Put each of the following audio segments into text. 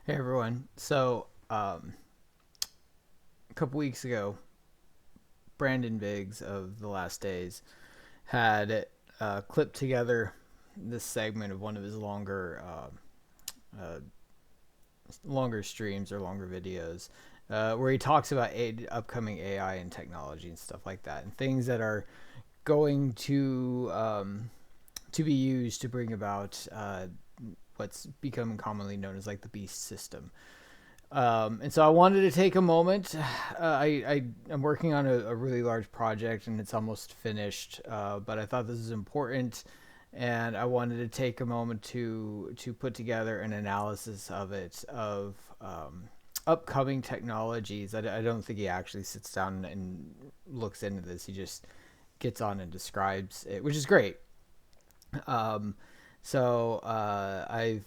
Hey everyone. So, a couple weeks ago, Brandon Biggs of The Last Days had clipped together this segment of one of his longer streams or longer videos, where he talks about upcoming AI and technology and stuff like that, and things that are going to be used to bring about what's become commonly known as like the beast system. And so I wanted to take a moment. I'm working on a really large project and it's almost finished, but I thought this was important, and I wanted to take a moment to put together an analysis of it of upcoming technologies. I don't think he actually sits down and looks into this. He just gets on and describes it, which is great. Um, I've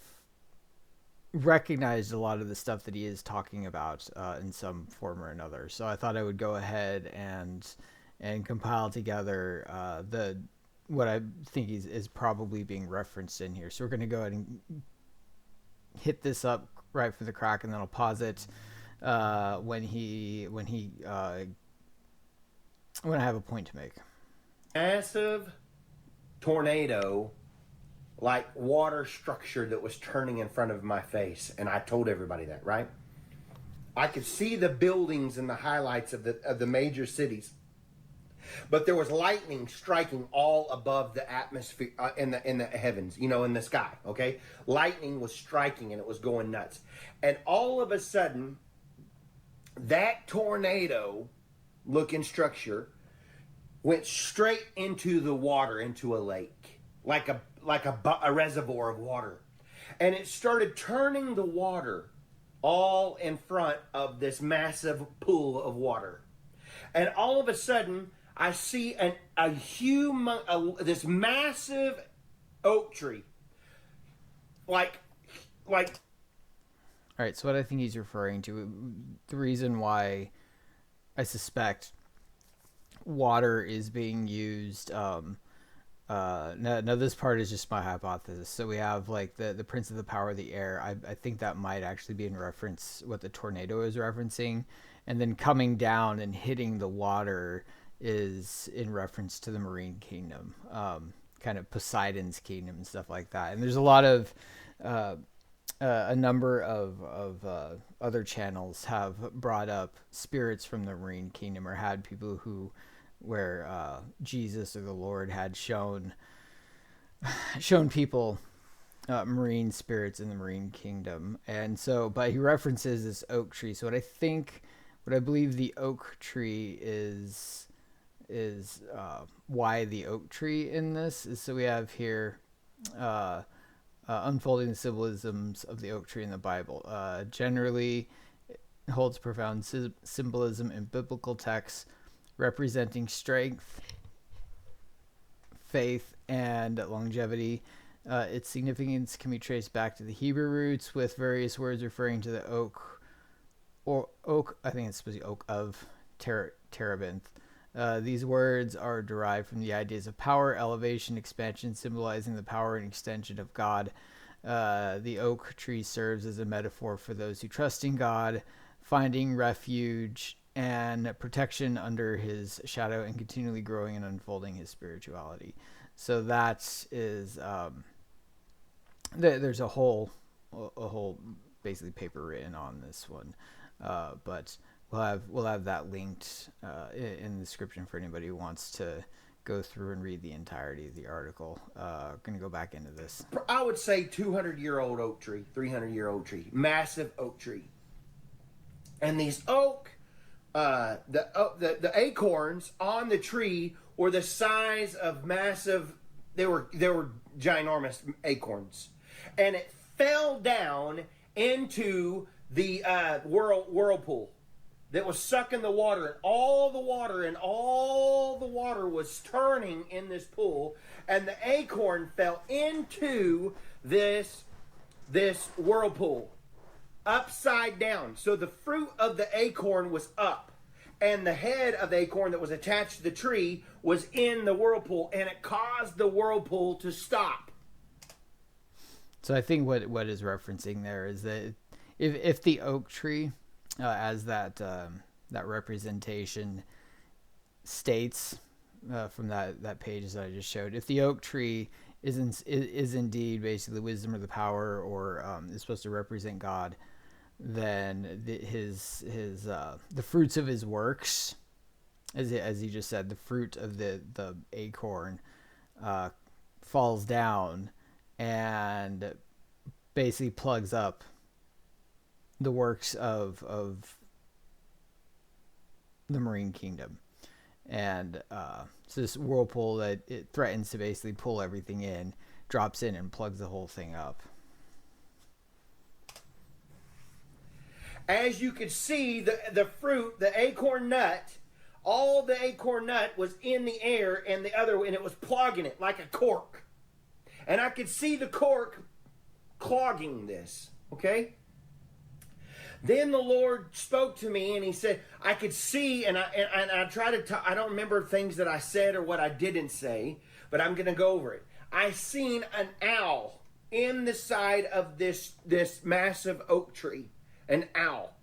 recognized a lot of the stuff that he is talking about in some form or another. So I thought I would go ahead and compile together the what I think is probably being referenced in here. So we're going to go ahead and hit this up right from the crack, and then I'll pause it when I have a point to make. Massive tornado, like water structure that was turning in front of my face, and I told everybody that, right? I could see the buildings and the highlights of the major cities, but there was lightning striking all above the atmosphere, in the heavens, in the sky. Okay, lightning was striking and it was going nuts, and all of a sudden, that tornado looking structure went straight into the water, into a lake, like a reservoir of water, and it started turning the water all in front of this massive pool of water. And all of a sudden, I see this massive oak tree, like like All right. So what I think he's referring to, the reason why I suspect water is being used. Now this part is just my hypothesis. So we have like the Prince of the Power of the Air. I think that might actually be in reference what the tornado is referencing, and then coming down and hitting the water is in reference to the Marine Kingdom, kind of Poseidon's kingdom and stuff like that. And there's a lot of uh, a number of other channels have brought up spirits from the Marine Kingdom, or had people who where Jesus or the Lord had shown people marine spirits in the Marine Kingdom. And so, but he references this oak tree. So what I believe the oak tree is why the oak tree in this is. So we have here uh, unfolding the symbolisms of the oak tree in the Bible. Generally, holds profound symbolism in biblical texts, representing strength, faith, and longevity. Its significance can be traced back to the Hebrew roots, with various words referring to the oak, or oak. I think it's supposed to be oak of terebinth. These words are derived from the ideas of power, elevation, expansion, symbolizing the power and extension of God. The oak tree serves as a metaphor for those who trust in God, finding refuge and protection under his shadow, and continually growing and unfolding his spirituality. So that is there's a whole basically paper written on this one, but we'll have that linked in the description for anybody who wants to go through and read the entirety of the article. Going to go back into this. I would say 200-year-old oak tree, 300-year-old tree, massive oak tree, and these the acorns on the tree were the size of massive. They were ginormous acorns, and it fell down into the whirlpool that was sucking the water, and all the water was turning in this pool, and the acorn fell into this whirlpool upside down. So the fruit of the acorn was up, and the head of the acorn that was attached to the tree was in the whirlpool, and it caused the whirlpool to stop. So I think what is referencing there is that if the oak tree, as that representation states from that page that I just showed, if the oak tree is indeed basically the wisdom or the power, or is supposed to represent God, then his the fruits of his works, as he just said, the fruit of the acorn falls down and basically plugs up the works of the marine kingdom. And so this whirlpool that it threatens to basically pull everything in, drops in and plugs the whole thing up. As you could see, the fruit, the acorn nut, all the acorn nut was in the air, and it was plugging it like a cork. And I could see the cork clogging this, okay? Then the Lord spoke to me, and he said, I could see, and I try to I don't remember things that I said or what I didn't say, but I'm going to go over it. I seen an owl in the side of this massive oak tree, an owl.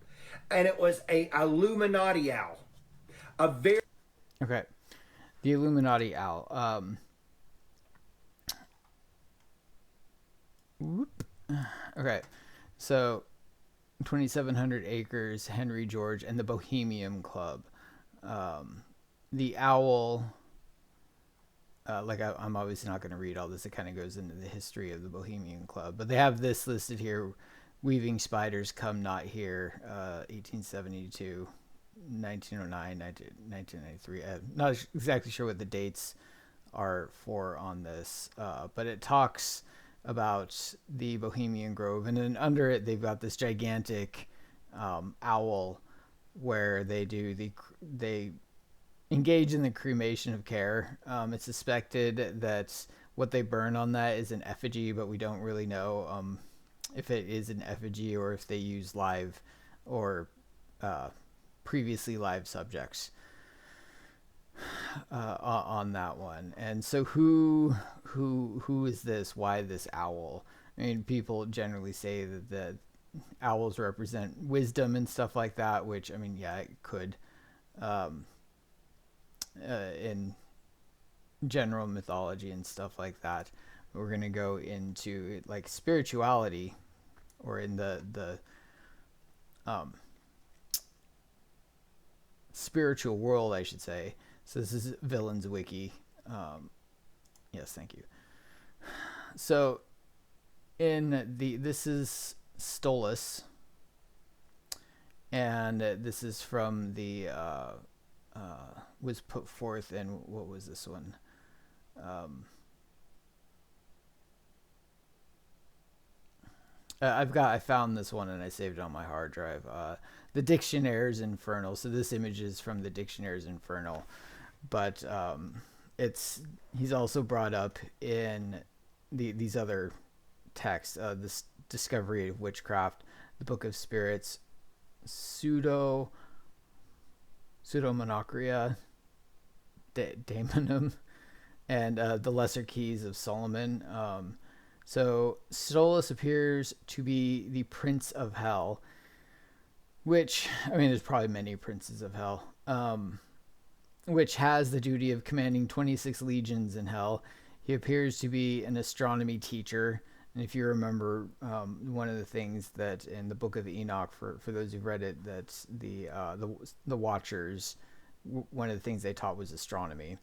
And it was a Illuminati owl. A very... Okay. The Illuminati owl. Okay. So 2,700 Acres, Henry George, and the Bohemian Club. The owl, I'm obviously not going to read all this. It kind of goes into the history of the Bohemian Club. But they have this listed here. Weaving Spiders Come Not Here, 1872, 1909, 1993. I'm not exactly sure what the dates are for on this, but it talks about the Bohemian Grove, and then under it they've got this gigantic owl where they engage in the cremation of care. It's suspected that what they burn on that is an effigy, but we don't really know if it is an effigy or if they use live or previously live subjects on that one. And so who is this? Why this owl? I mean, people generally say that the owls represent wisdom and stuff like that, which, I mean, yeah, it could in general mythology and stuff like that. We're going to go into like spirituality, or in the spiritual world, I should say. So this is Villains Wiki. Yes, thank you. So this is Stolas, and this is from the was put forth in, what was this one? I found this one and I saved it on my hard drive. The Dictionaires Infernal. So this image is from the Dictionaires Infernal, but he's also brought up in these other texts. This Discovery of Witchcraft, the Book of Spirits, Pseudomonachria Daemonum, and the Lesser Keys of Solomon. So Stolas appears to be the Prince of Hell, which, I mean, there's probably many princes of hell, which has the duty of commanding 26 legions in hell. He appears to be an astronomy teacher. And if you remember, one of the things that in the Book of Enoch, for those who've read it, that's the Watchers, one of the things they taught was astronomy.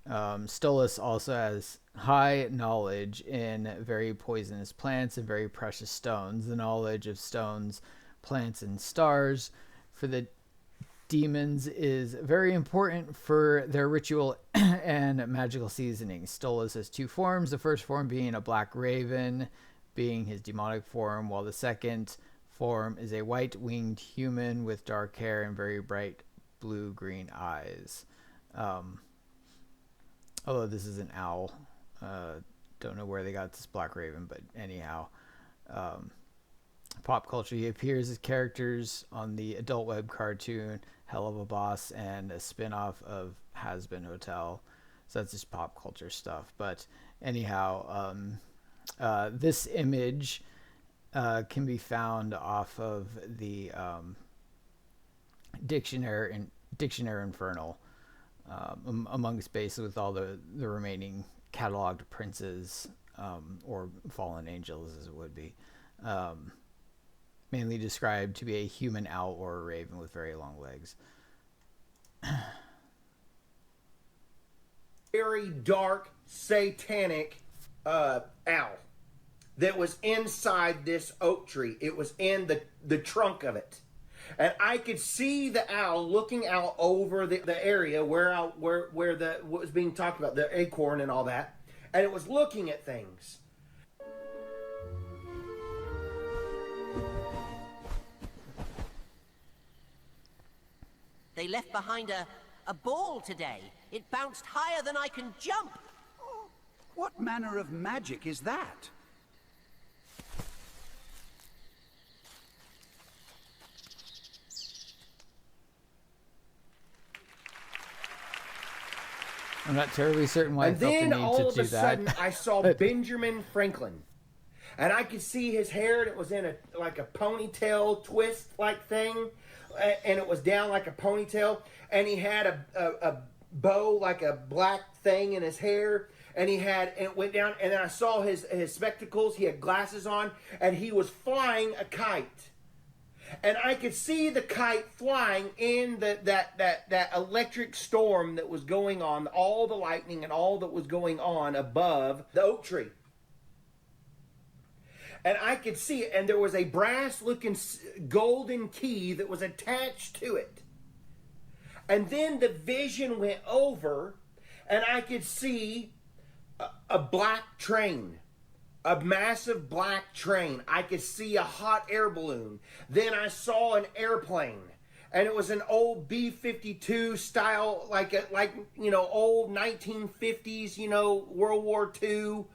Stolas also has high knowledge in very poisonous plants and very precious stones. The knowledge of stones, plants, and stars for the demons is very important for their ritual and magical seasoning. Stolas has two forms, the first form being a black raven, being his demonic form, while the second form is a white-winged human with dark hair and very bright blue-green eyes. Although this is an owl. Don't know where they got this black raven, but anyhow. Pop culture. He appears as characters on the adult web cartoon Hell of a Boss and a spin-off of Has-Been Hotel. So that's just pop culture stuff. But anyhow, this image can be found off of the Dictionary Infernal, amongst basically with all the remaining cataloged princes, or fallen angels as it would be, mainly described to be a human owl or a raven with very long legs. Very dark, satanic owl that was inside this oak tree. It was in the trunk of it. And I could see the owl looking out over the area where what was being talked about, the acorn and all that. And it was looking at things. They left behind a ball today. It bounced higher than I can jump. Oh, what manner of magic is that? I'm not terribly certain why And I felt the then need all to of do a sudden, that. I saw Benjamin Franklin. And I could see his hair, and it was in like a ponytail twist-like thing. And it was down like a ponytail. And he had a bow, like a black thing in his hair. And it went down. And then I saw his spectacles. He had glasses on. And he was flying a kite. And I could see the kite flying in that electric storm that was going on, all the lightning and all that was going on above the oak tree. And I could see it, and there was a brass-looking golden key that was attached to it. And then the vision went over, and I could see a black train. A massive black train. I could see a hot air balloon. Then I saw an airplane. And it was an old B-52 style, like old 1950s, World War II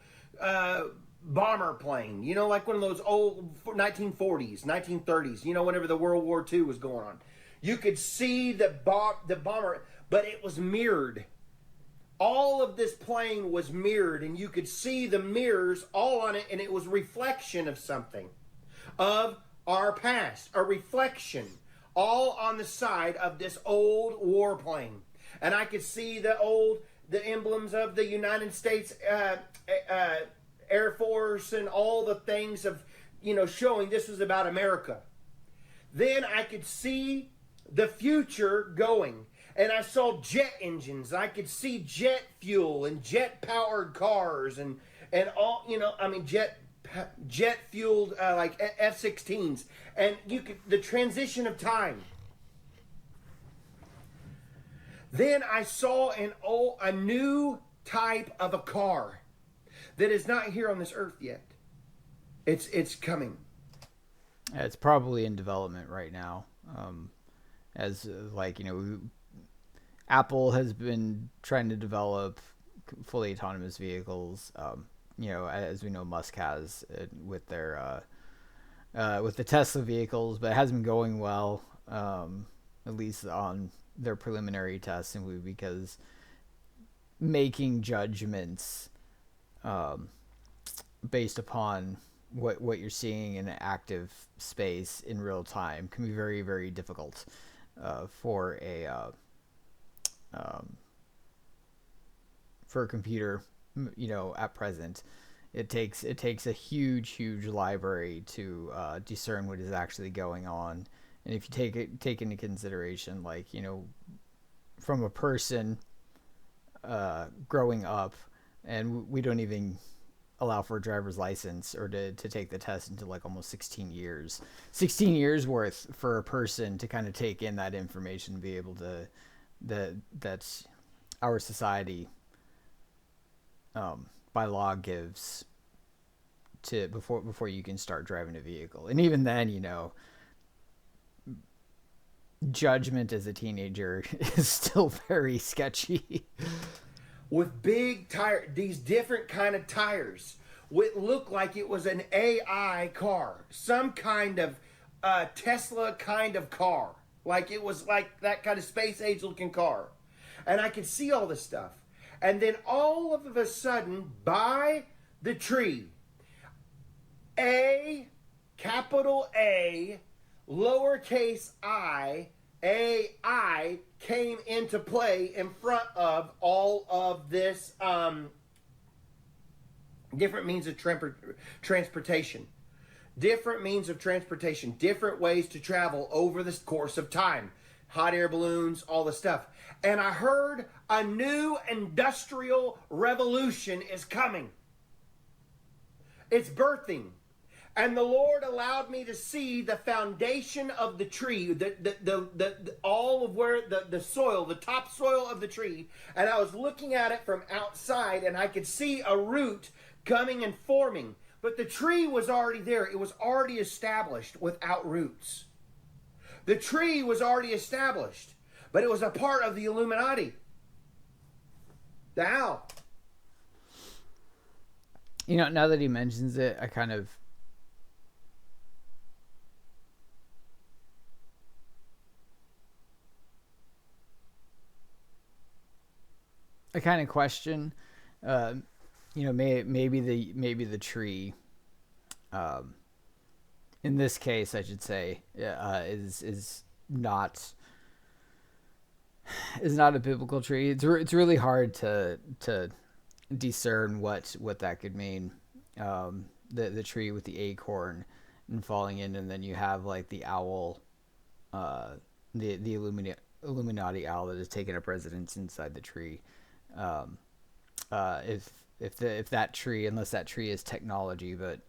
bomber plane. Like one of those old 1940s, 1930s, whenever the World War II was going on. You could see the bomber, but it was mirrored. All of this plane was mirrored, and you could see the mirrors all on it, and it was a reflection of something, of our past, a reflection, all on the side of this old warplane. And I could see the emblems of the United States Air Force and all the things of, showing this was about America. Then I could see the future going. And I saw jet engines. I could see jet fuel and jet-powered cars and all, jet-fueled like F-16s. And the transition of time. Then I saw a new type of a car that is not here on this earth yet. It's coming. It's probably in development right now. Apple has been trying to develop fully autonomous vehicles. As we know, Musk has with their with the Tesla vehicles, but it hasn't been going well, at least on their preliminary tests, simply because making judgments based upon what you're seeing in an active space in real time can be very, very difficult for a computer, at present. It takes a huge library to discern what is actually going on. And if you take into consideration, from a person growing up, and we don't even allow for a driver's license or to take the test until almost 16 years worth for a person to kind of take in that information and be able to, that's our society by law gives to before you can start driving a vehicle. And even then, judgment as a teenager is still very sketchy. With big these different kind of tires. It looked like it was an AI car, some kind of Tesla kind of car. Like it was like that kind of space age looking car. And I could see all this stuff. And then all of a sudden, by the tree, a capital A, lowercase I, AI came into play in front of all of this different means of transportation. Different means of transportation, different ways to travel over the course of time. Hot air balloons, all the stuff. And I heard a new industrial revolution is coming. It's birthing. And the Lord allowed me to see the foundation of the tree, all of where the soil, the topsoil of the tree. And I was looking at it from outside, and I could see a root coming and forming. But the tree was already there. It was already established without roots. The tree was already established, but it was a part of the Illuminati. The owl. You know, now that he mentions it, I kind of question, you know, maybe the tree, in this case, I should say, is not a biblical tree. It's really hard to discern what that could mean. The tree with the acorn and falling in, and then you have like the owl, the Illuminati owl that has taken up residence inside the tree. If that tree, unless that tree is technology, but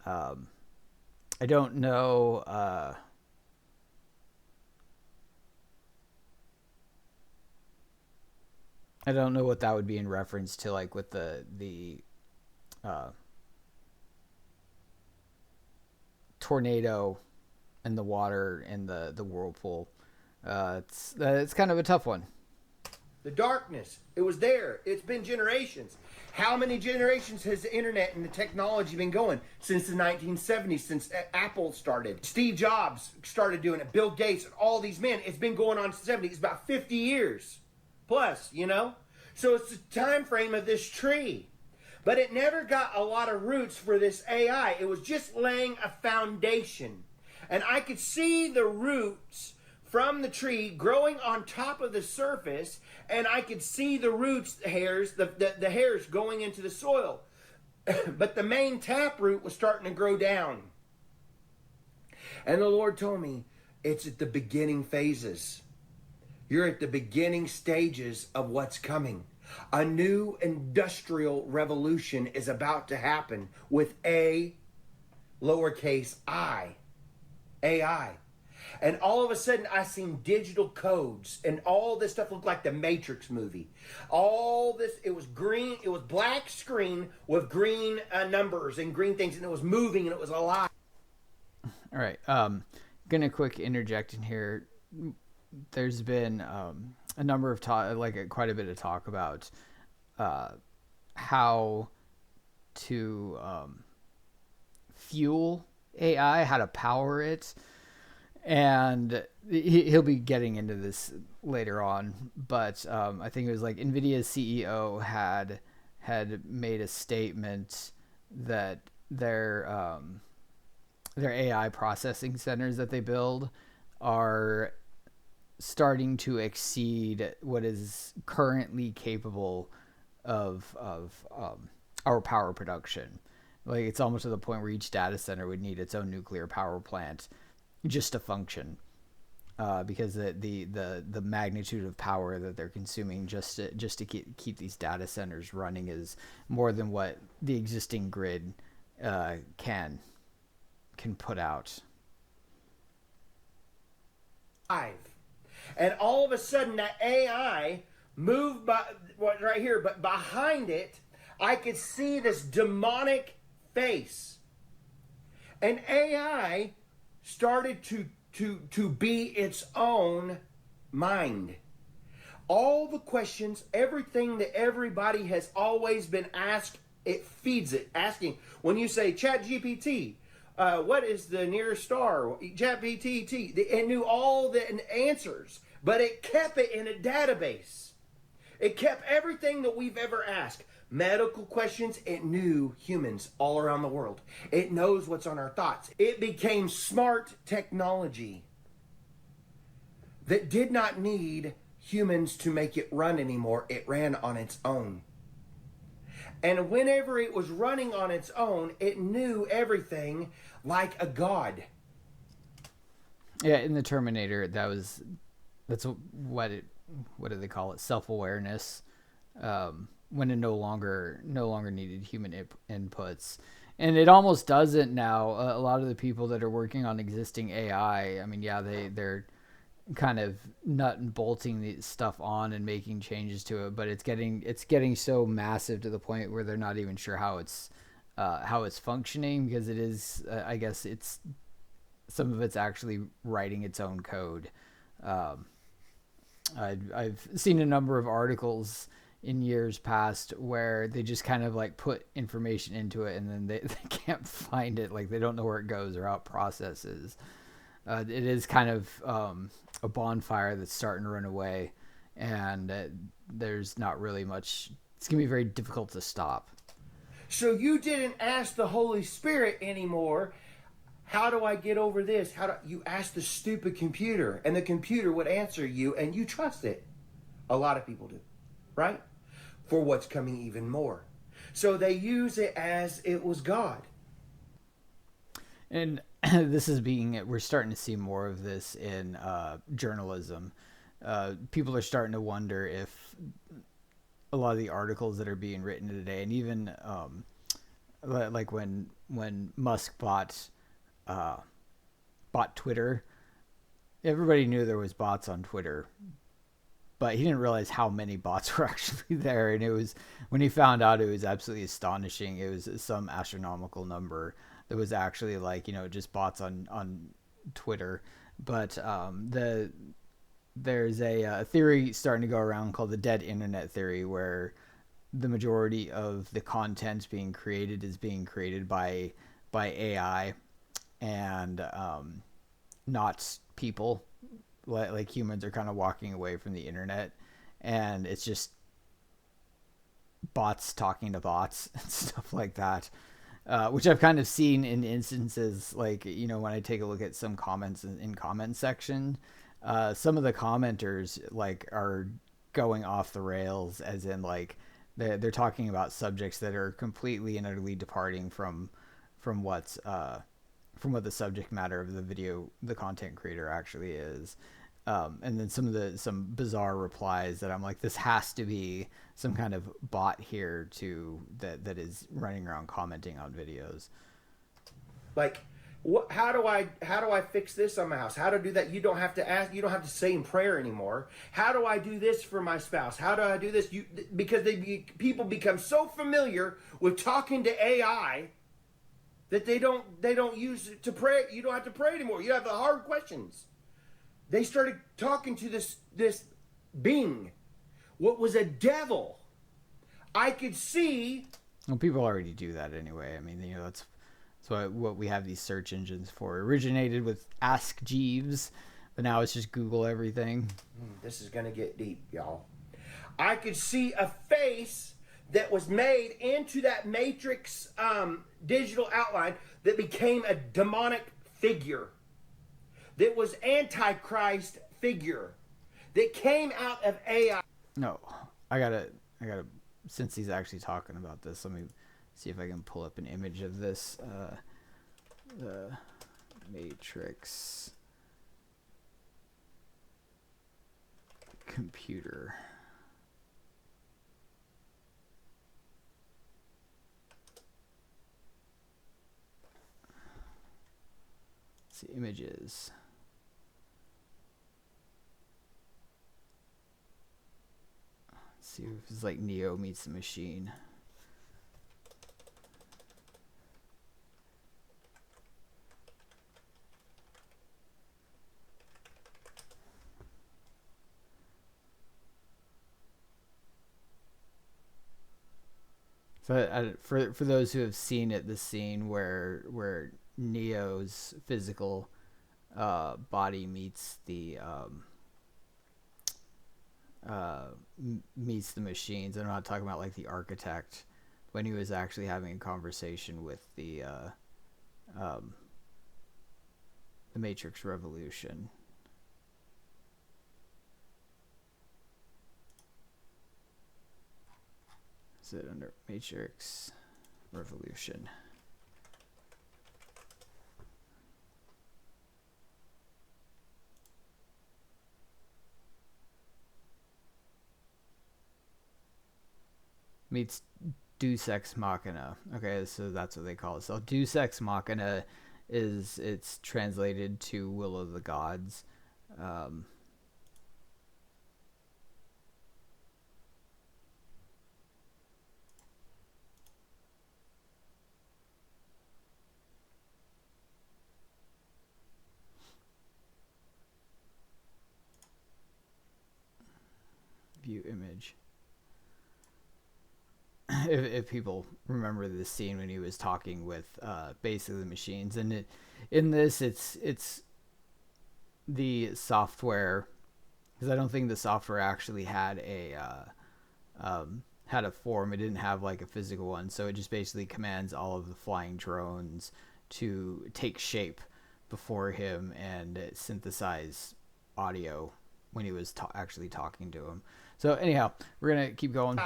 I don't know. I don't know what that would be in reference to, like with the tornado and the water and the whirlpool. It's kind of a tough one. The darkness, it was there. It's been generations. How many generations has the internet and the technology been going? Since the 1970s, since Apple started. Steve Jobs started doing it. Bill Gates, all these men. It's been going on since the 70s. It's about 50 years plus, you know? So it's the time frame of this tree. But it never got a lot of roots for this AI. It was just laying a foundation. And I could see the roots from the tree growing on top of the surface, and I could see the roots hairs, the hairs going into the soil. But the main taproot was starting to grow down. And the Lord told me, it's at the beginning phases. You're at the beginning stages of what's coming. A new industrial revolution is about to happen with a lowercase I, AI. And all of a sudden, I seen digital codes, and all this stuff looked like the Matrix movie. All this, it was green, it was black screen with green numbers and green things, and it was moving, and it was alive. All right, gonna quick interject in here. There's been a number of quite a bit of talk about how to fuel AI, how to power it. And he'll be getting into this later on, but I think it was like NVIDIA's CEO had made a statement that their AI processing centers that they build are starting to exceed what is currently capable of our power production. Like, it's almost to the point where each data center would need its own nuclear power plant just to function, because the magnitude of power that they're consuming just to keep these data centers running is more than what the existing grid can put out. And all of a sudden, that AI moved by right here, but behind it, I could see this demonic face. And AI started to be its own mind. All the questions, everything that everybody has always been asked, it feeds it. Asking, when you say ChatGPT, what is the nearest star? ChatGPT, it knew all the answers, but it kept it in a database. It kept everything that we've ever asked. medical questions. It knew humans all around the world. It knows what's on our thoughts. It became smart technology that did not need humans to make it run anymore. It ran on its own. And whenever it was running on its own, it knew everything like a god. Yeah, in the Terminator, that's what do they call it? Self-awareness. When it no longer needed human inputs, and it almost doesn't now. A lot of the people that are working on existing AI, I mean, yeah, they're kind of nut and bolting the stuff on and making changes to it, but it's getting so massive to the point where they're not even sure how it's functioning, because it is I guess it's some of it's actually writing its own code. I've seen a number of articles in years past where they just kind of like put information into it and then they can't find it, like they don't know where it goes or how it processes. It is kind of a bonfire that's starting to run away, and there's not really much. It's going to be very difficult to stop. So you didn't ask the Holy Spirit anymore, how do I get over this? You ask the stupid computer, and the computer would answer you, and you trust it. A lot of people do, right? For what's coming even more. So they use it as it was God. And we're starting to see more of this in journalism. People are starting to wonder if a lot of the articles that are being written today, and even like when Musk bought Twitter, everybody knew there was bots on Twitter, but he didn't realize how many bots were actually there. And it was, when he found out, it was absolutely astonishing. It was some astronomical number that was actually like, just bots on Twitter. But there's a theory starting to go around called the dead internet theory, where the majority of the content being created is being created by AI, and not people. Like humans are kind of walking away from the internet, and it's just bots talking to bots and stuff like that, which I've kind of seen in instances, like, when I take a look at some comments in comment section, some of the commenters like are going off the rails, as in like they're talking about subjects that are completely and utterly departing from what the subject matter of the content creator actually is. And then some bizarre replies that I'm like, this has to be some kind of bot here that is running around commenting on videos. Like, how do I fix this on my house? How to do that? You don't have to ask. You don't have to say in prayer anymore. How do I do this for my spouse? How do I do this? Because people become so familiar with talking to AI that they don't use it to pray. You don't have to pray anymore. You have the hard questions. They started talking to this being, what was a devil. I could see. Well, people already do that anyway. I mean, that's what we have these search engines for. It originated with Ask Jeeves, but now it's just Google everything. This is gonna get deep, y'all. I could see a face that was made into that matrix digital outline that became a demonic figure, that was Antichrist figure, that came out of AI. No, I gotta, since he's actually talking about this, let me see if I can pull up an image of this, the Matrix computer. Let's see, images. Let's see if it's like Neo meets the machine. So for those who have seen it, the scene where Neo's physical body meets the meets the machines. I'm not talking about like the architect when he was actually having a conversation with the Matrix Revolution. Is it under Matrix Revolution? Meets Deus Ex Machina. Okay, so that's what they call it. So Deus Ex Machina it's translated to Will of the Gods. View image. If people remember this scene when he was talking with basically the machines, and in this it's the software, because I don't think the software actually had a form. It didn't have like a physical one, so it just basically commands all of the flying drones to take shape before him and synthesize audio when he was actually talking to him. So anyhow, we're gonna keep going.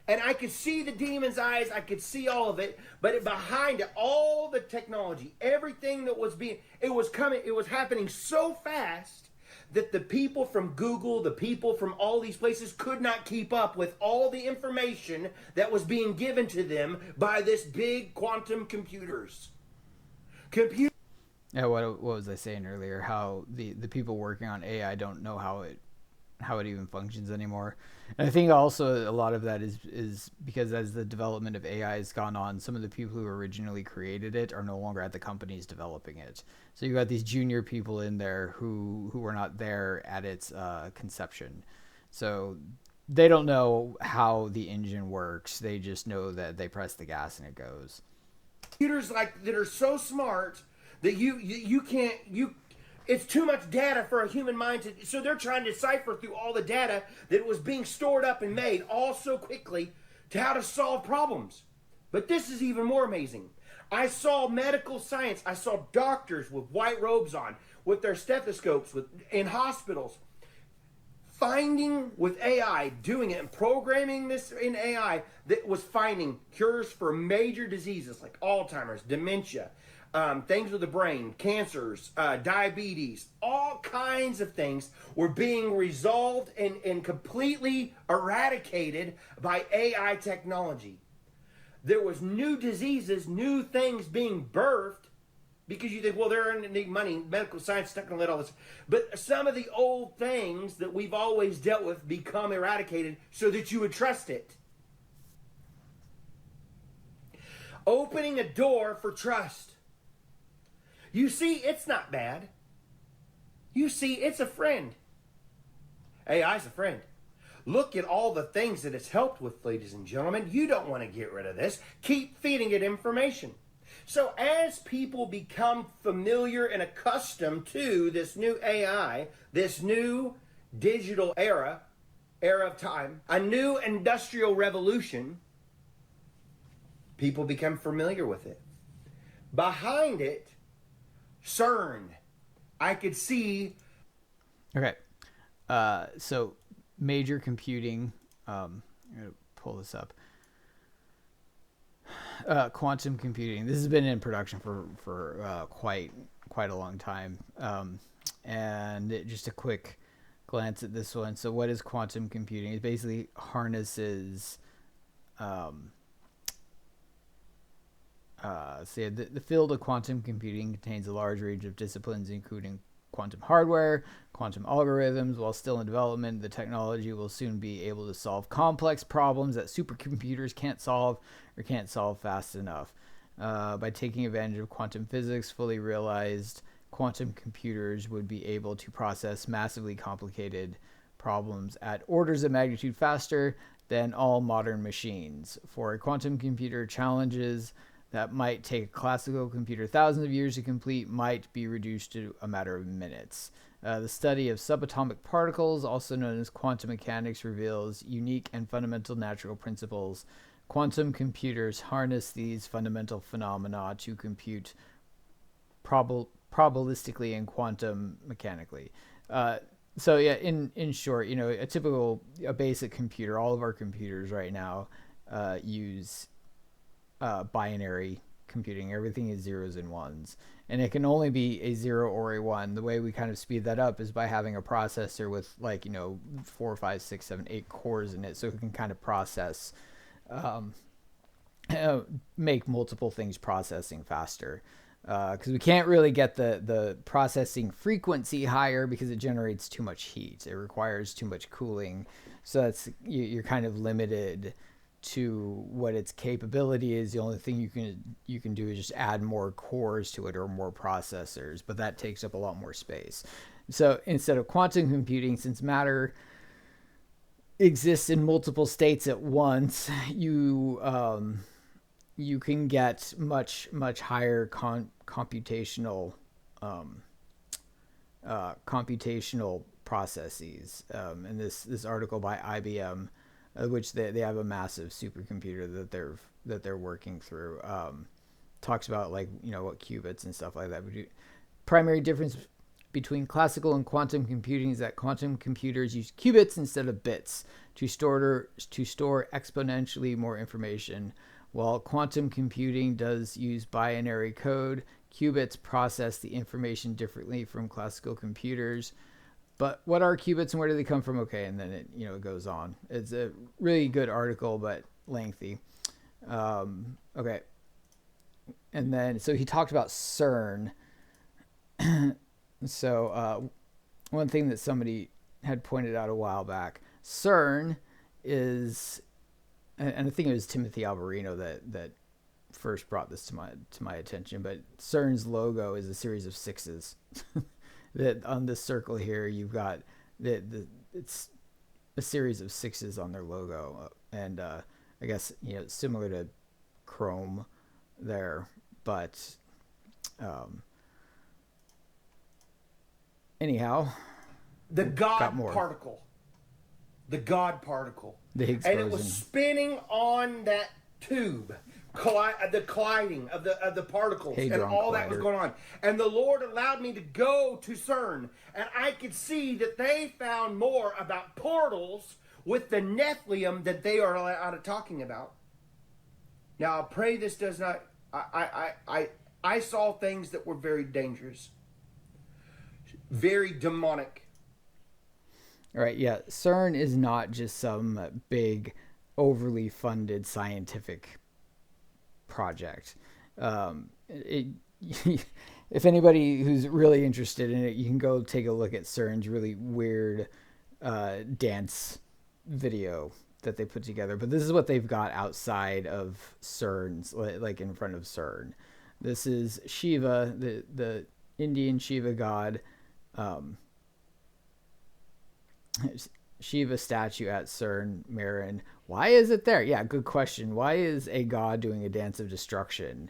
And I could see the demon's eyes. I could see all of it. But behind it, all the technology, everything that was it was happening so fast that the people from Google, the people from all these places could not keep up with all the information that was being given to them by this big quantum computers. Yeah, what was I saying earlier? How the people working on AI don't know how it even functions anymore. And I think also a lot of that is because as the development of AI has gone on, some of the people who originally created it are no longer at the companies developing it. So you got these junior people in there who were not there at its conception. So they don't know how the engine works. They just know that they press the gas and it goes. Computers like that are so smart that you can't it's too much data for a human mind to, so they're trying to decipher through all the data that was being stored up and made all so quickly to how to solve problems. But this is even more amazing. I saw medical science. I saw doctors with white robes on, with their stethoscopes, in hospitals, finding with AI, doing it and programming this in AI that was finding cures for major diseases like Alzheimer's, dementia, things with the brain, cancers, diabetes, all kinds of things were being resolved and completely eradicated by AI technology. There was new diseases, new things being birthed, because you think, well, they're earning money, medical science is not going to let all this. But some of the old things that we've always dealt with become eradicated so that you would trust it. Opening a door for trust. You see, it's not bad. You see, it's a friend. AI's a friend. Look at all the things that it's helped with, ladies and gentlemen. You don't want to get rid of this. Keep feeding it information. So as people become familiar and accustomed to this new AI, this new digital era of time, a new industrial revolution, people become familiar with it. Behind it, CERN. I could see. Okay. So major computing. I'm going to pull this up. Quantum computing. This has been in production for quite a long time. And just a quick glance at this one. So what is quantum computing? It basically harnesses the field of quantum computing contains a large range of disciplines, including quantum hardware, quantum algorithms. While still in development, the technology will soon be able to solve complex problems that supercomputers can't solve or can't solve fast enough. By taking advantage of quantum physics, fully realized quantum computers would be able to process massively complicated problems at orders of magnitude faster than all modern machines. For a quantum computer, challenges that might take a classical computer thousands of years to complete might be reduced to a matter of minutes. The study of subatomic particles, also known as quantum mechanics, reveals unique and fundamental natural principles. Quantum computers harness these fundamental phenomena to compute probabilistically and quantum mechanically. So yeah, in short, a basic computer, all of our computers right now use binary computing. Everything is zeros and ones, and it can only be a 0 or a 1. The way we kind of speed that up is by having a processor with 4, 5, 6, 7, 8 cores in it, so it can kind of process, make multiple things processing faster. Because we can't really get the processing frequency higher because it generates too much heat. It requires too much cooling, so you're kind of limited to what its capability is. The only thing you can do is just add more cores to it or more processors, but that takes up a lot more space. So instead of quantum computing, since matter exists in multiple states at once, you can get much higher computational processes. And this article by IBM, which they have a massive supercomputer that they're working through, talks about what qubits and stuff like that. Primary difference between classical and quantum computing is that quantum computers use qubits instead of bits to store exponentially more information, while quantum computing does use binary code. Qubits process the information differently from classical computers. But what are qubits and where do they come from? Okay, and then it goes on. It's a really good article, but lengthy. Okay. And then, so he talked about CERN. So one thing that somebody had pointed out a while back, CERN is, and I think it was Timothy Alberino that first brought this to my attention, but CERN's logo is a series of sixes. That on this circle here, you've got it's a series of sixes on their logo, and I guess similar to Chrome there, but anyhow, the God particle, the God particle, the Higgs and boson. It was spinning on that tube. The colliding of the particles Hadron and all collider. That was going on. And the Lord allowed me to go to CERN, and I could see that they found more about portals with the Nephilim that they are out of talking about. Now, I pray this does not. I saw things that were very dangerous, very demonic. All right, yeah, CERN is not just some big, overly funded scientific project. If anybody who's really interested in it, you can go take a look at CERN's really weird dance video that they put together. But this is what they've got outside of CERN's, like in front of CERN. This is Shiva, the Indian Shiva god. Shiva statue at CERN, Marin. Why is it there? Yeah, good question. Why is a god doing a dance of destruction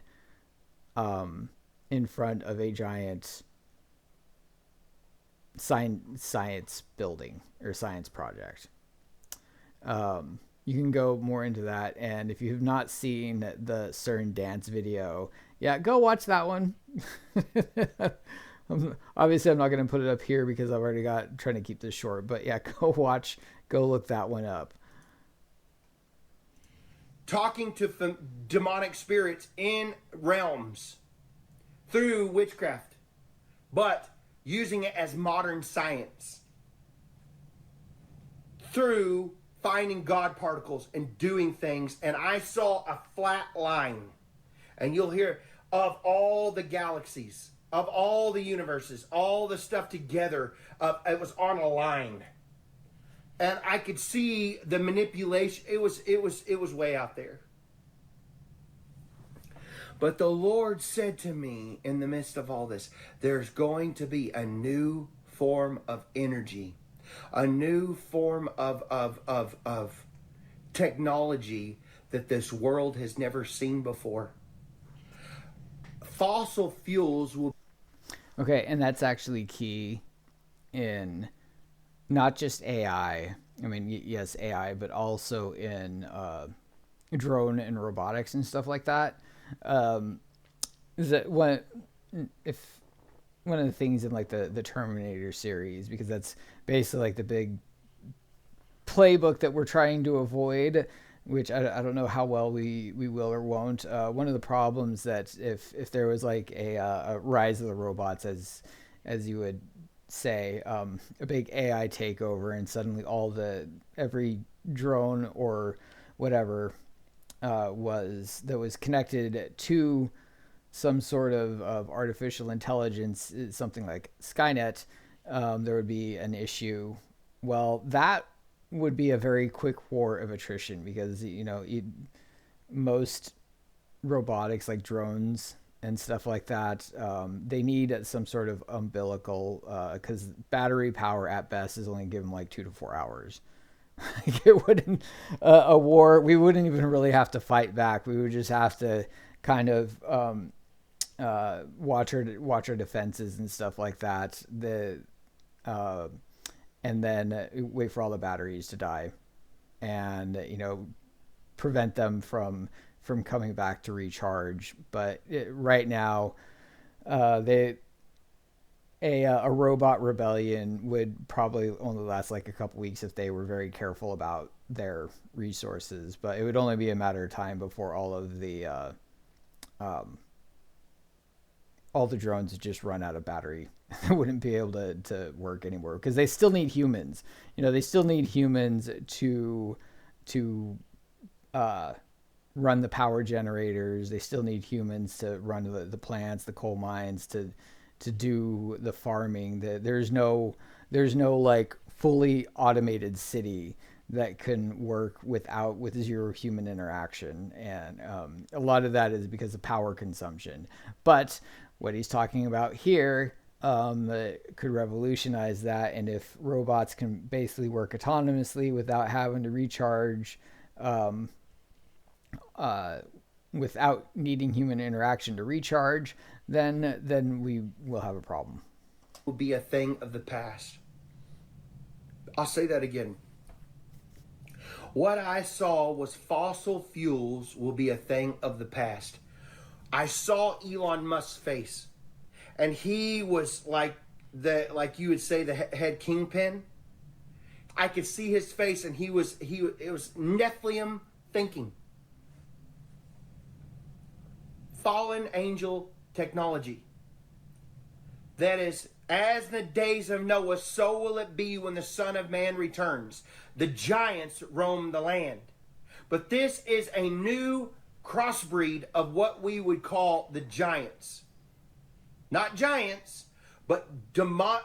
in front of a giant science building or science project? You can go more into that, and if you have not seen the CERN dance video, yeah, go watch that one. Obviously, I'm not going to put it up here because I've already trying to keep this short. But yeah, go look that one up. Talking to demonic spirits in realms through witchcraft, but using it as modern science through finding God particles and doing things. And I saw a flat line, and you'll hear of all the galaxies, of all the universes, all the stuff together. It was on a line, and I could see the manipulation. It was way out there. But the Lord said to me in the midst of all this, there's going to be a new form of energy, a new form of technology that this world has never seen before. Fossil fuels will... Okay, and that's actually key in not just AI. I mean, yes, AI, but also in drone and robotics and stuff like that. Is that if one of the things in like the Terminator series, because that's basically like the big playbook that we're trying to avoid, which I don't know how well we will or won't. One of the problems that if there was like a rise of the robots, as you would say, a big AI takeover, and suddenly every drone or whatever was connected to some sort of artificial intelligence, something like Skynet, there would be an issue. Well, that would be a very quick war of attrition, because most robotics like drones and stuff like that, they need some sort of umbilical, because battery power at best is only given like 2 to 4 hours. It wouldn't a war. We wouldn't even really have to fight back. We would just have to kind of watch our defenses and stuff like that. And then wait for all the batteries to die, and prevent them from coming back to recharge. But right now, a robot rebellion would probably only last like a couple weeks if they were very careful about their resources. But it would only be a matter of time before all the drones would just run out of battery. They wouldn't be able to work anymore, because they still need humans. They still need humans to run the power generators. They still need humans to run the plants, the coal mines, to do the farming. There's no like fully automated city that can work with zero human interaction, and a lot of that is because of power consumption. But what he's talking about here could revolutionize that, and if robots can basically work autonomously without having to recharge, without needing human interaction to recharge, then we will have a problem. Will be a thing of the past. I'll say that again. What I saw was fossil fuels will be a thing of the past. I saw Elon Musk's face, and he was like you would say, the head kingpin. I could see his face, and it was Nephilim thinking. Fallen angel technology. That is, as in the days of Noah, so will it be when the Son of Man returns. The giants roam the land. But this is a new crossbreed of what we would call the giants. Not giants, but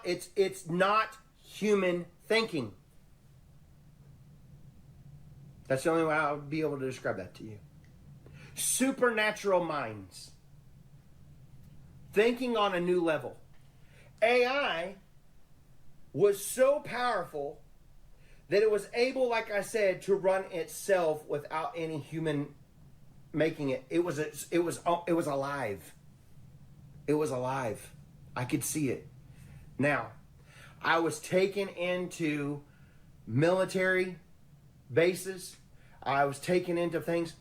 it's not human thinking. That's the only way I would be able to describe that to you. Supernatural minds. Thinking on a new level. AI was so powerful that it was able, like I said, to run itself without any human making it. It was alive. It was alive. I could see it. Now, I was taken into military bases. I was taken into things.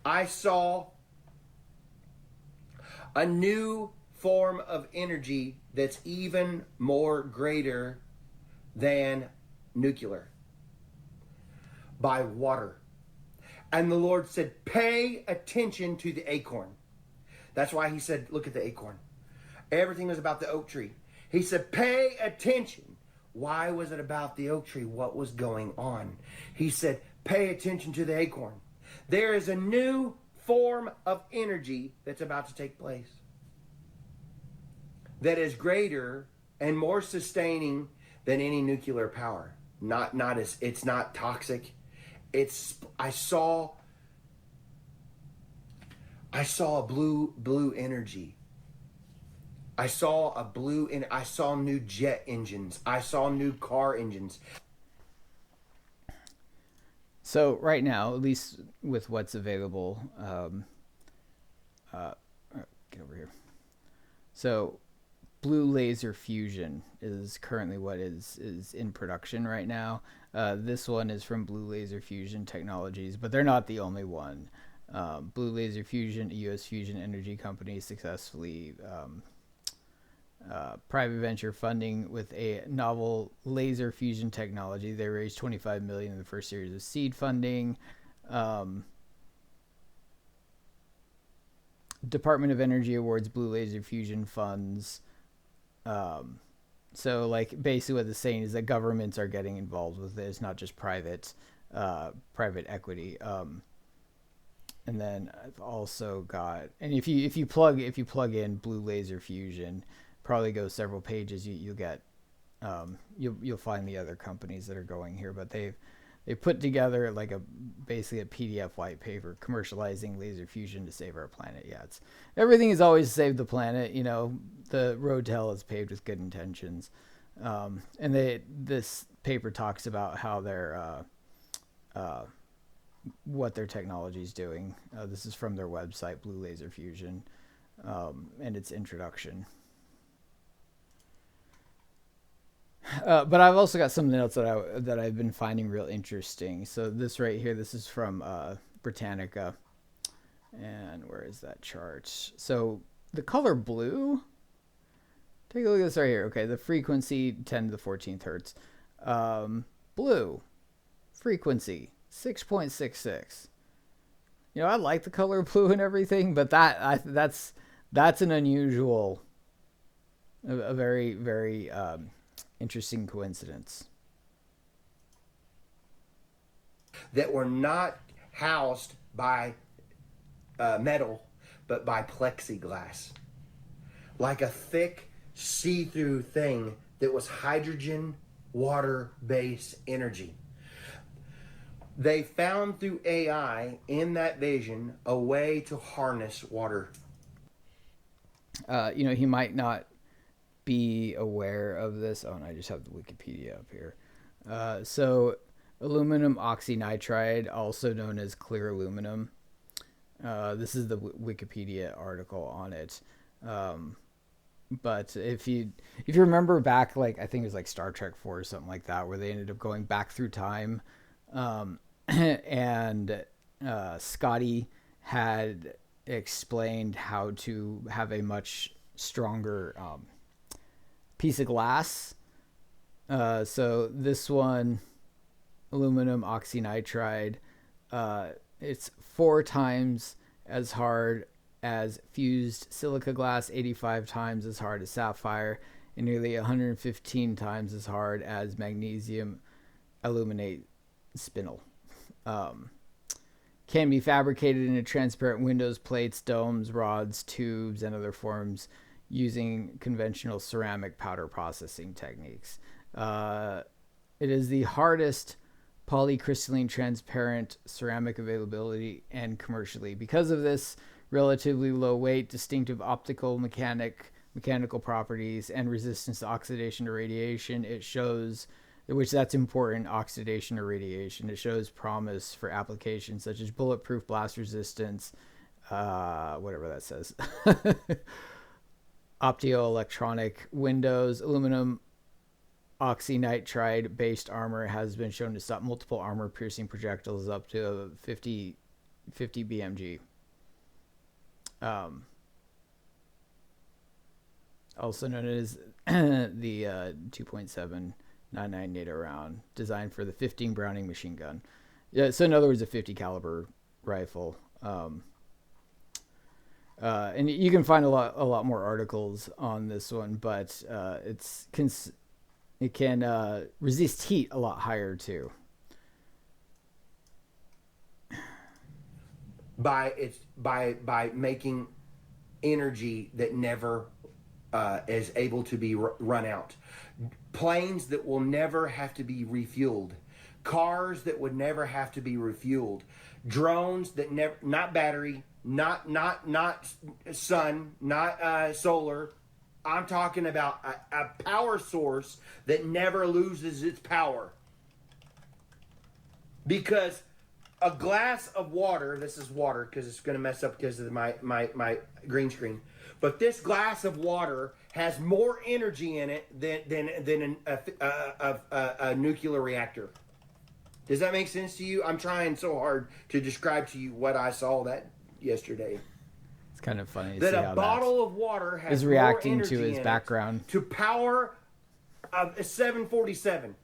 I saw a new form of energy that's even more greater than nuclear, by water. And the Lord said, pay attention to the acorn. That's why he said, look at the acorn. Everything was about the oak tree. He said, pay attention. Why was it about the oak tree? What was going on? He said, pay attention to the acorn. There is a new form of energy that's about to take place that is greater and more sustaining than any nuclear power. It's not toxic. I saw a blue energy. I saw new jet engines. I saw new car engines. So right now, at least with what's available, get over here. So blue laser fusion is currently what is in production right now. This one is from Blue Laser Fusion Technologies, but they're not the only one. Blue Laser Fusion, a U.S. fusion energy company, successfully private venture funding with a novel laser fusion technology. They raised $25 million in the first series of seed funding. Department of Energy awards Blue Laser Fusion funds. So like basically what it's saying is that governments are getting involved with this, not just private equity. And then I've also got, and if you plug in Blue Laser Fusion, probably go several pages, you'll get you'll find the other companies that are going here, but they put together like basically a PDF white paper commercializing laser fusion to save our planet. Yeah, everything is always to save the planet. You know, the road to hell is paved with good intentions. And this paper talks about how what their technology is doing. This is from their website, Blue Laser Fusion, and its introduction. But I've also got something else that I've been finding real interesting. So this right here, this is from Britannica, and where is that chart? So the color blue. Take a look at this right here. Okay, the frequency 10 to the 14th hertz. Blue frequency 6.66. You know, I like the color blue and everything, but that's an unusual, a very very interesting coincidence. That were not housed by metal, but by plexiglass. Like a thick, see-through thing that was hydrogen, water-based energy. They found through AI in that vision a way to harness water. You know, he might not be aware of this. Oh, and I just have the Wikipedia up here. So aluminum oxynitride, also known as clear aluminum. This is the Wikipedia article on it. But if you remember back, like I think it was like Star Trek 4 or something like that, where they ended up going back through time, and Scotty had explained how to have a much stronger piece of glass. So this one, aluminum oxynitride, it's 4 times as hard as fused silica glass, 85 times as hard as sapphire, and nearly 115 times as hard as magnesium aluminate spinel. Can be fabricated into transparent windows, plates, domes, rods, tubes, and other forms using conventional ceramic powder processing techniques. It is the hardest polycrystalline transparent ceramic availability and commercially. Because of this relatively low weight, distinctive optical mechanical properties, and resistance to oxidation or radiation, it shows, which that's important, oxidation or radiation, it shows promise for applications such as bulletproof, blast resistance, whatever that says, optoelectronic windows. Aluminum oxynitride based armor has been shown to stop multiple armor piercing projectiles up to 50 BMG. Also known as the 2.799 NATO round, designed for the 15 Browning machine gun. Yeah, so in other words, a 50 caliber rifle. And you can find a lot more articles on this one, but it can resist heat a lot higher too. By making energy that never is able to be run out. Planes that will never have to be refueled. Cars that would never have to be refueled. Drones that never, not battery, not sun, not solar. I'm talking about a power source that never loses its power. Because a glass of water. This is water because it's going to mess up because of my green screen. But this glass of water has more energy in it than a nuclear reactor. Does that make sense to you? I'm trying so hard to describe to you what I saw that yesterday. It's kind of funny to That see a how bottle of water has is reacting more to energy his in background. it to power a 747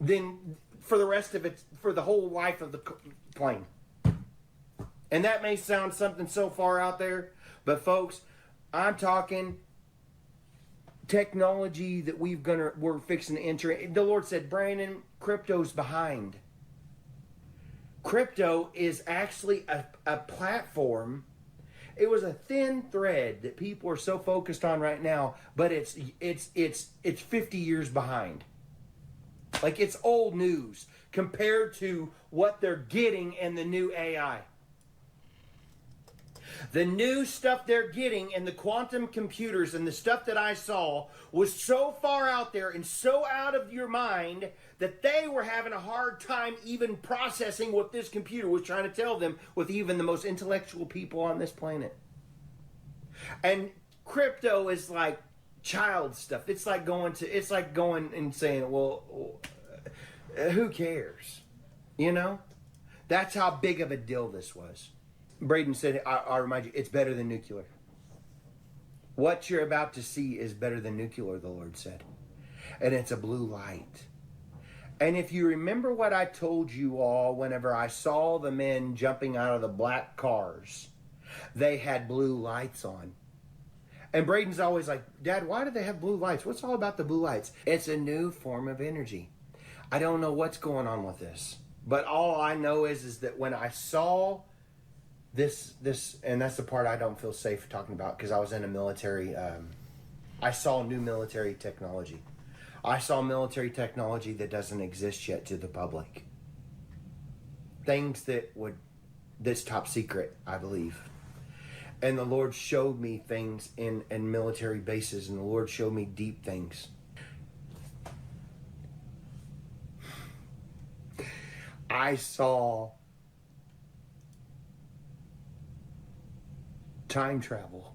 than for the rest of it, for the whole life of the plane. And that may sound something so far out there, but folks, I'm talking technology that we're fixing to enter. The Lord said, Brandon, crypto's behind. Crypto is actually a platform. It was a thin thread that people are so focused on right now, but it's 50 years behind. Like, it's old news compared to what they're getting in the new AI. The new stuff they're getting in the quantum computers and the stuff that I saw was so far out there and so out of your mind that they were having a hard time even processing what this computer was trying to tell them with even the most intellectual people on this planet. And crypto is like child stuff. It's like going and saying, well, who cares? You know? That's how big of a deal this was. Braden said, I'll remind you, it's better than nuclear. What you're about to see is better than nuclear, the Lord said. And it's a blue light. And if you remember what I told you all whenever I saw the men jumping out of the black cars, they had blue lights on. And Braden's always like, Dad, why do they have blue lights? What's all about the blue lights? It's a new form of energy. I don't know what's going on with this. But all I know is that when I saw this, and that's the part I don't feel safe talking about because I was in a military, I saw new military technology. I saw military technology that doesn't exist yet to the public. Things that's top secret, I believe. And the Lord showed me things in military bases, and the Lord showed me deep things. I saw time travel.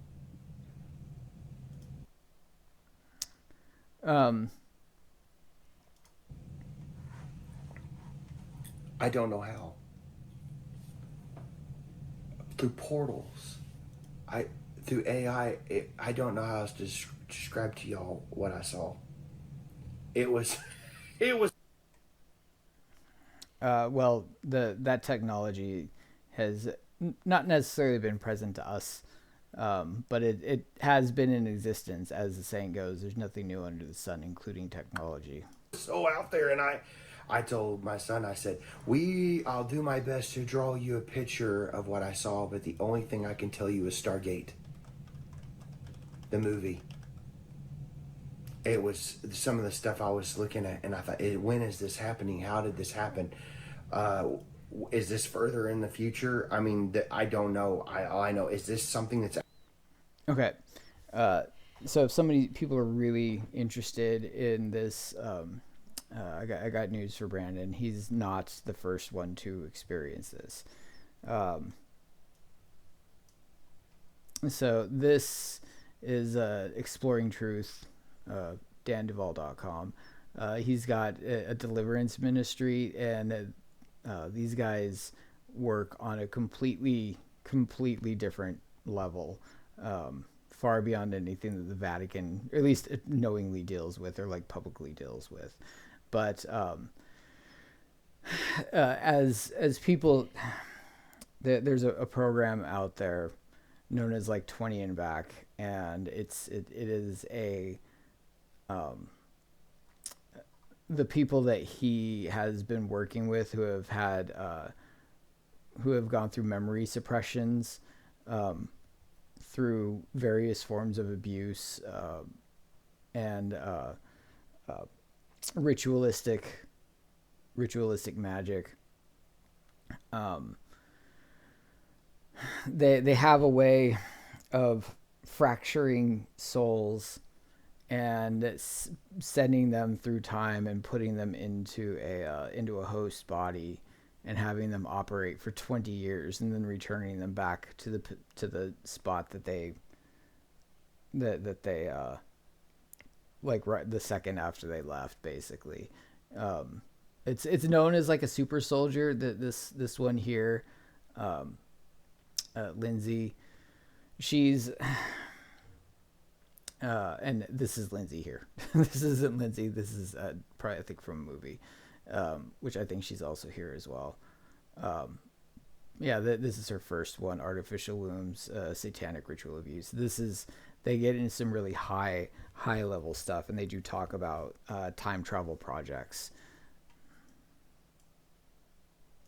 I don't know how. Through portals. Through AI, I don't know how else to describe to y'all what I saw. It was Well, that technology has not necessarily been present to us, but it has been in existence. As the saying goes, there's nothing new under the sun, including technology. so out there, and I told my son, I said, I'll do my best to draw you a picture of what I saw, but the only thing I can tell you is Stargate, the movie. It was some of the stuff I was looking at, and I thought, when is this happening? How did this happen? Is this further in the future? I mean, I don't know. All I know is this something that's... Okay. So if people are really interested in this, I got news for Brandon. He's not the first one to experience this. So this is Exploring Truth, DanDuval.com. He's got a deliverance ministry, and these guys work on a completely different level, far beyond anything that the Vatican, or at least knowingly deals with, or like publicly deals with. But as people, there's a program out there known as like 20 and Back, and it is the people that he has been working with who have gone through memory suppressions, through various forms of abuse, and ritualistic magic. They have a way of fracturing souls and sending them through time and putting them into a host body and having them operate for 20 years and then returning them back to the spot that they like right the second after they left, basically. It's known as like a super soldier. This one here, Lindsay, she's and this is Lindsay here. This isn't Lindsay. This is probably, I think, from a movie, which I think she's also here as well. Yeah, this is her first one, Artificial Wombs, Satanic Ritual Abuse. They get into some really high level stuff, and they do talk about time travel projects.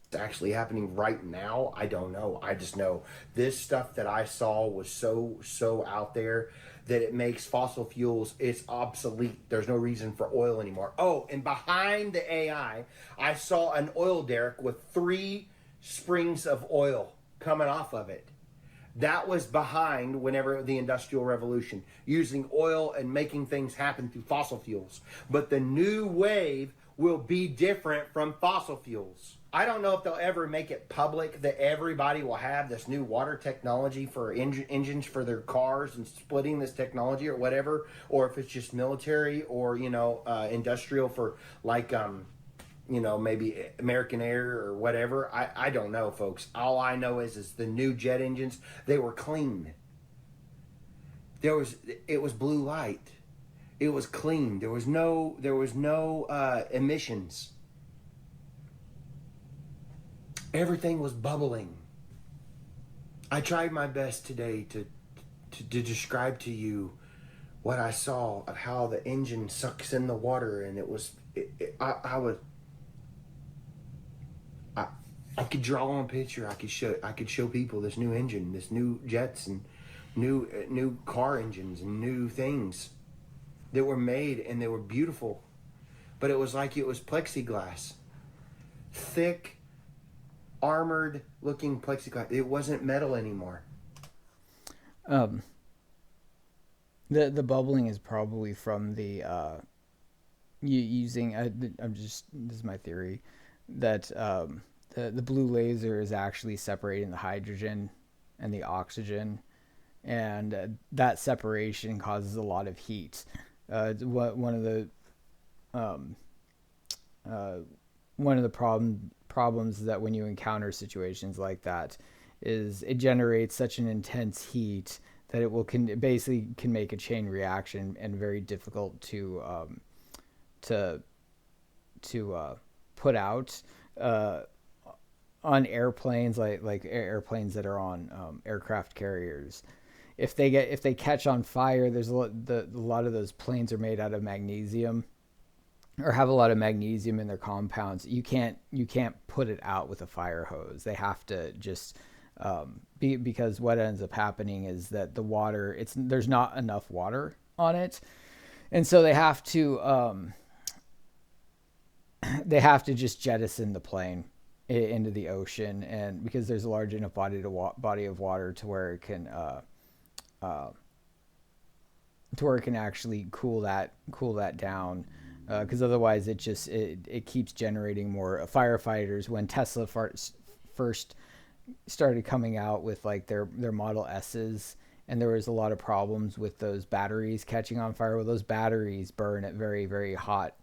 It's actually happening right now. I don't know. I just know this stuff that I saw was so out there that it makes fossil fuels, it's obsolete. There's no reason for oil anymore. Oh, and behind the AI, I saw an oil derrick with 3 springs of oil coming off of it. That was behind whenever the Industrial Revolution, using oil and making things happen through fossil fuels. But the new wave will be different from fossil fuels. I don't know if they'll ever make it public that everybody will have this new water technology for engines for their cars and splitting this technology or whatever, or if it's just military or, industrial for like, maybe American Air or whatever. I don't know, folks. All I know is the new jet engines, they were clean. It was blue light. It was clean. There was no emissions. Everything was bubbling. I tried my best today to describe to you what I saw of how the engine sucks in the water, and I could draw on a picture. I could show people this new engine, this new jets, and new car engines and new things that were made, and they were beautiful, but it was like it was plexiglass, thick, armored looking plexiglass. It wasn't metal anymore. The bubbling is probably from the using. This is my theory, that the blue laser is actually separating the hydrogen and the oxygen, and that separation causes a lot of heat. One of the problems that when you encounter situations like that is it generates such an intense heat that it can make a chain reaction and very difficult to put out on airplanes, like airplanes that are on aircraft carriers. If they catch on fire, there's a lot of those planes are made out of magnesium, or have a lot of magnesium in their compounds. You can't put it out with a fire hose. They have to just because what ends up happening is that the water, there's not enough water on it, and so they have to just jettison the plane into the ocean, and because there's a large enough body of water to where it can actually cool that down. Because otherwise it keeps generating more firefighters. When Tesla first started coming out with like their Model S's, and there was a lot of problems with those batteries catching on fire. Well, those batteries burn at very, very hot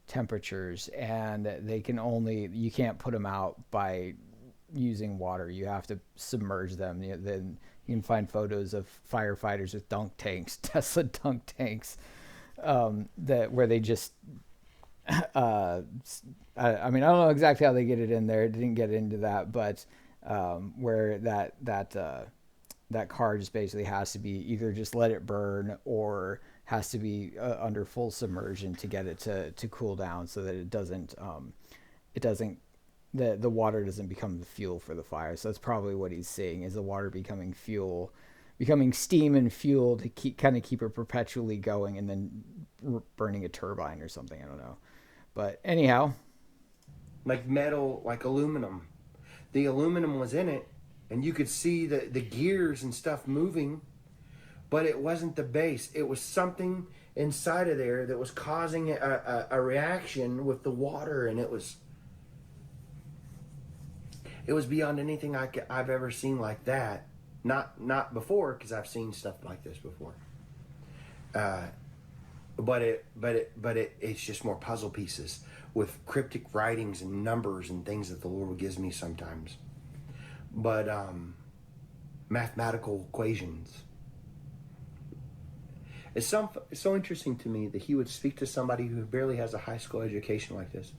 temperatures, and you can't put them out by using water. You have to submerge them. Then you can find photos of firefighters with dunk tanks, Tesla dunk tanks. Where they just I don't know exactly how they get it in there. It didn't get into that, but where that car just basically has to be either just let it burn or has to be under full submersion to get it to cool down, so that the water doesn't become the fuel for the fire. So that's probably what he's seeing, is the water becoming steam and fuel to keep it perpetually going, and then burning a turbine or something. I don't know. But anyhow. Like metal, like aluminum. The aluminum was in it, and you could see the gears and stuff moving. but it wasn't the base. It was something inside of there that was causing a reaction with the water, and it was beyond anything I've ever seen like that. Not before, because I've seen stuff like this before. But it's just more puzzle pieces with cryptic writings and numbers and things that the Lord gives me sometimes. But mathematical equations. It's so interesting to me that he would speak to somebody who barely has a high school education like this.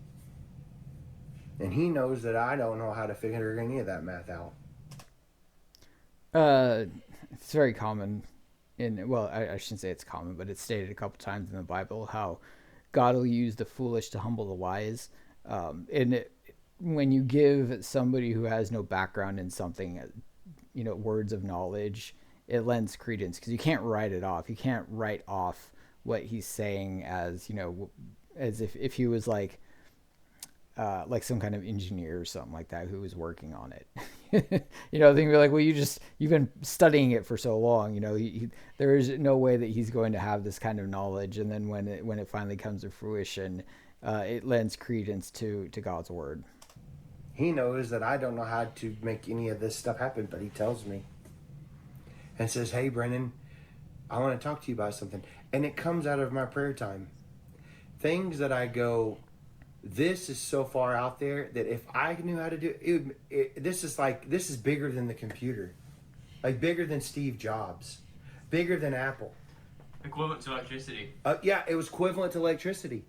And he knows that I don't know how to figure any of that math out. It's very common I shouldn't say it's common, but it's stated a couple times in the Bible how God will use the foolish to humble the wise. When you give somebody who has no background in something, words of knowledge, it lends credence, because you can't write it off. You can't write off what he's saying as if he was like some kind of engineer or something like that who was working on it. They can be like, well, you've been studying it for so long, there is no way that he's going to have this kind of knowledge. And then when it finally comes to fruition, it lends credence to God's word. He knows that I don't know how to make any of this stuff happen, but he tells me and says, hey, Brennan, I want to talk to you about something. And it comes out of my prayer time. Things that I go, this is so far out there that if I knew how to do it, this is bigger than the computer, like bigger than Steve Jobs, bigger than Apple. Equivalent to electricity. Yeah, it was equivalent to electricity.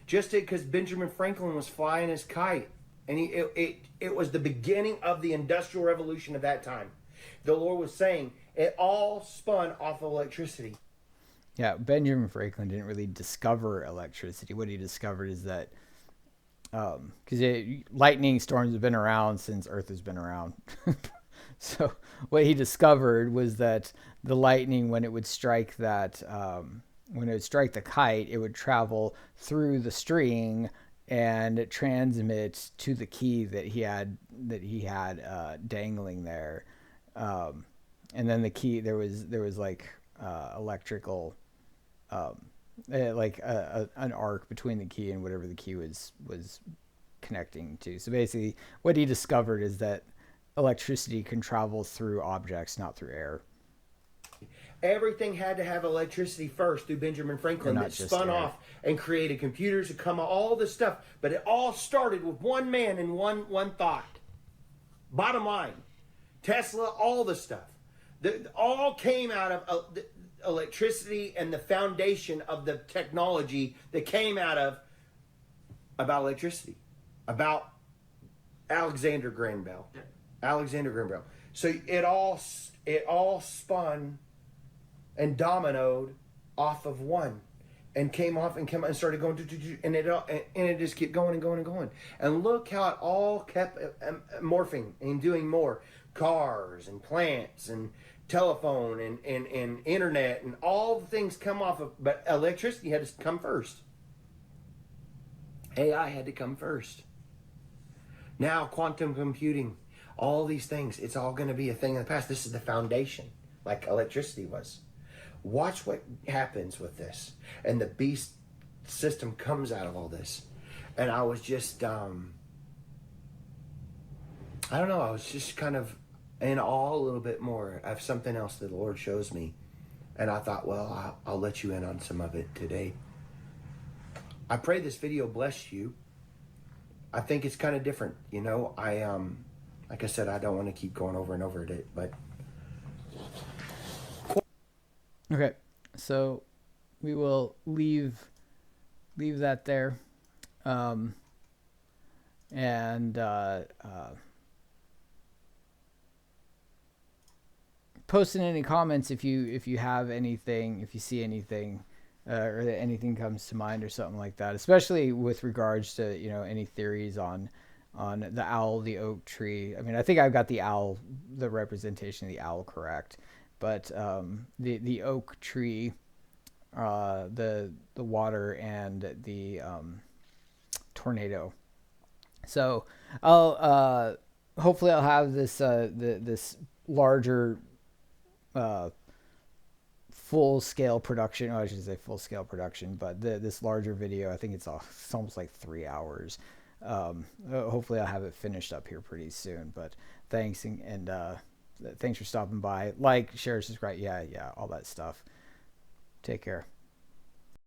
Just because Benjamin Franklin was flying his kite, and it was the beginning of the Industrial Revolution of that time. The Lord was saying it all spun off of electricity. Yeah, Benjamin Franklin didn't really discover electricity. What he discovered is that because lightning storms have been around since Earth has been around. So what he discovered was that the lightning, when it would strike the kite, it would travel through the string and transmit to the key that he had dangling there. And then the key, there was like electrical, like an arc between the key and whatever the key was connecting to. So basically what he discovered is that electricity can travel through objects, not through air. Everything had to have electricity first through Benjamin Franklin, that spun off and created computers and come all this stuff. But it all started with one man and one thought. Bottom line, Tesla, all the stuff. All came out of electricity and the foundation of the technology that came out of about electricity, about Alexander Graham Bell. Yeah. Alexander Graham Bell. So it all spun and dominoed off of one, and came off and started going and it just kept going and going and going. And look how it all kept morphing and doing more. Cars and plants and telephone and internet and all the things come off of, but electricity had to come first. AI had to come first. Now quantum computing, all these things, it's all going to be a thing of the past. This is the foundation, like electricity was. Watch what happens with this. And the beast system comes out of all this. And I was just, I don't know, I was just kind of in awe a little bit more of something else that the Lord shows me. And I thought, well, I'll let you in on some of it today. I pray this video bless you. I think it's kind of different, like I said, I don't want to keep going over and over it, but. Okay, so we will leave that there, and post in any comments if you have anything, if you see anything, or that anything comes to mind or something like that, especially with regards to any theories on the owl, the oak tree. I mean, I think I've got the representation of the owl correct. But the oak tree, the water, and the tornado. So I'll hopefully I'll have this this larger full scale production. Oh, I should say full scale production, but this larger video, I think it's almost like 3 hours. Hopefully I'll have it finished up here pretty soon, but thanks. And thanks for stopping by. Like, share, subscribe. Yeah, all that stuff. Take care.